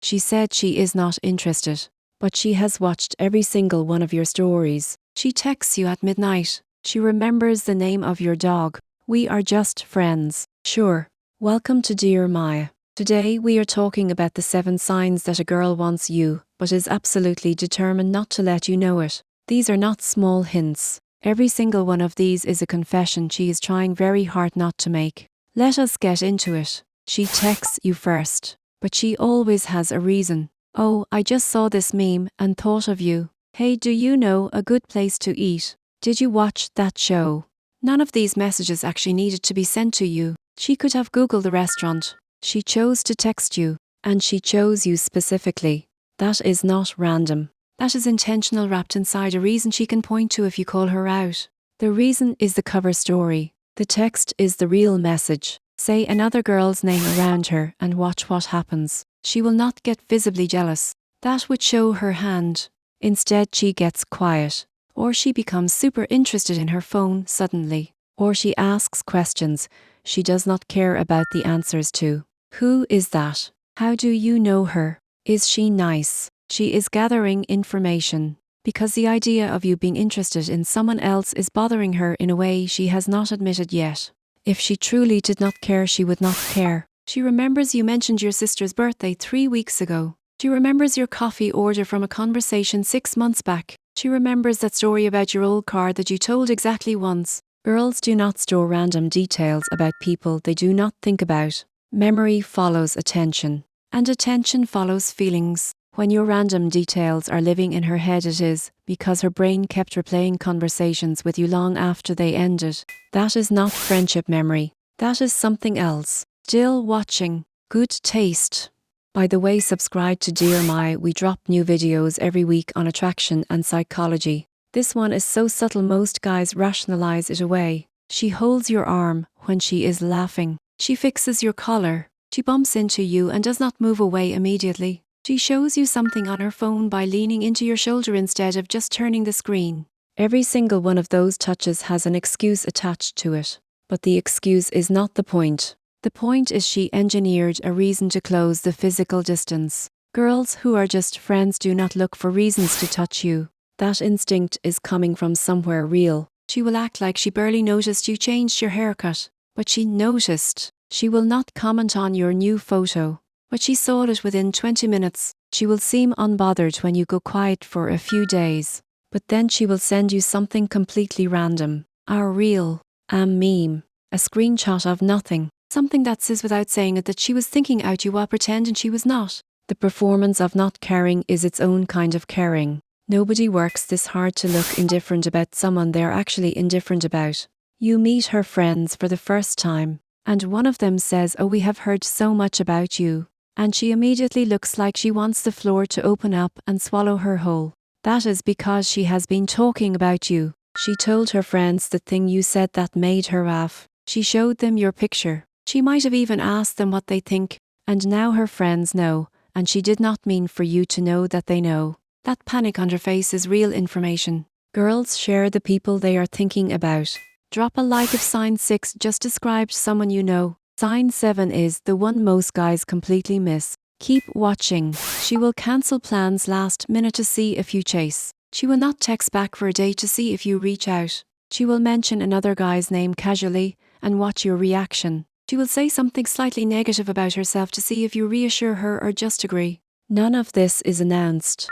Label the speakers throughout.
Speaker 1: She said she is not interested, but she has watched every single one of your stories. She texts you at midnight. She remembers the name of your dog. We are just friends. Sure. Welcome to Dear Maya. Today we are talking about the 7 signs that a girl wants you, but is absolutely determined not to let you know it. These are not small hints. Every single one of these is a confession she is trying very hard not to make. Let us get into it. She texts you first, but she always has a reason. Oh, I just saw this meme and thought of you. Hey, do you know a good place to eat? Did you watch that show? None of these messages actually needed to be sent to you. She could have Googled the restaurant. She chose to text you, and she chose you specifically. That is not random. That is intentional, wrapped inside a reason she can point to if you call her out. The reason is the cover story. The text is the real message. Say another girl's name around her and watch what happens. She will not get visibly jealous. That would show her hand. Instead, she gets quiet. Or she becomes super interested in her phone suddenly. Or she asks questions she does not care about the answers to. Who is that? How do you know her? Is she nice? She is gathering information. Because the idea of you being interested in someone else is bothering her in a way she has not admitted yet. If she truly did not care, she would not care. She remembers you mentioned your sister's birthday 3 weeks ago. She remembers your coffee order from a conversation 6 months back. She remembers that story about your old car that you told exactly once. Girls do not store random details about people they do not think about. Memory follows attention, and attention follows feelings. When your random details are living in her head, it is because her brain kept replaying conversations with you long after they ended. That is not friendship memory. That is something else. Still watching. Good taste. By the way, subscribe to Dear My. We drop new videos every week on attraction and psychology. This one is so subtle most guys rationalize it away. She holds your arm when she is laughing. She fixes your collar. She bumps into you and does not move away immediately. She shows you something on her phone by leaning into your shoulder instead of just turning the screen. Every single one of those touches has an excuse attached to it. But the excuse is not the point. The point is she engineered a reason to close the physical distance. Girls who are just friends do not look for reasons to touch you. That instinct is coming from somewhere real. She will act like she barely noticed you changed your haircut. But she noticed. She will not comment on your new photo. But she saw it within 20 minutes. She will seem unbothered when you go quiet for a few days. But then she will send you something completely random. A reel. A meme. A screenshot of nothing. Something that says without saying it that she was thinking out you while pretending she was not. The performance of not caring is its own kind of caring. Nobody works this hard to look indifferent about someone they're actually indifferent about. You meet her friends for the first time, and one of them says, "Oh, we have heard so much about you." And she immediately looks like she wants the floor to open up and swallow her whole. That is because she has been talking about you. She told her friends the thing you said that made her laugh. She showed them your picture. She might have even asked them what they think, and now her friends know, and she did not mean for you to know that they know. That panic on her face is real information. Girls share the people they are thinking about. Drop a like if sign 6 just described someone you know. Sign 7 is the one most guys completely miss. Keep watching. She will cancel plans last minute to see if you chase. She will not text back for a date to see if you reach out. She will mention another guy's name casually and watch your reaction. She will say something slightly negative about herself to see if you reassure her or just agree. None of this is announced.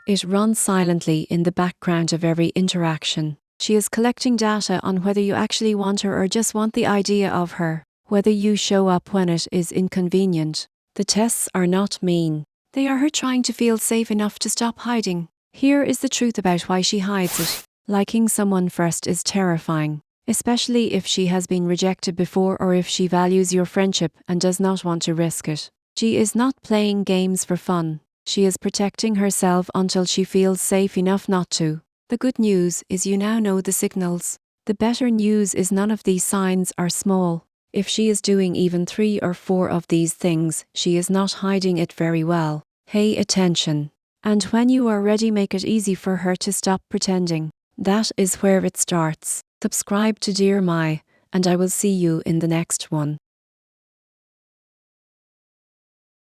Speaker 1: It runs silently in the background of every interaction. She is collecting data on whether you actually want her or just want the idea of her, whether you show up when it is inconvenient. The tests are not mean. They are her trying to feel safe enough to stop hiding. Here is the truth about why she hides it. Liking someone first is terrifying, especially if she has been rejected before or if she values your friendship and does not want to risk it. She is not playing games for fun. She is protecting herself until she feels safe enough not to. The good news is you now know the signals. The better news is none of these signs are small. If she is doing even 3 or 4 of these things, she is not hiding it very well. Pay attention. And when you are ready, make it easy for her to stop pretending. That is where it starts. Subscribe to Dear My, and I will see you in the next one.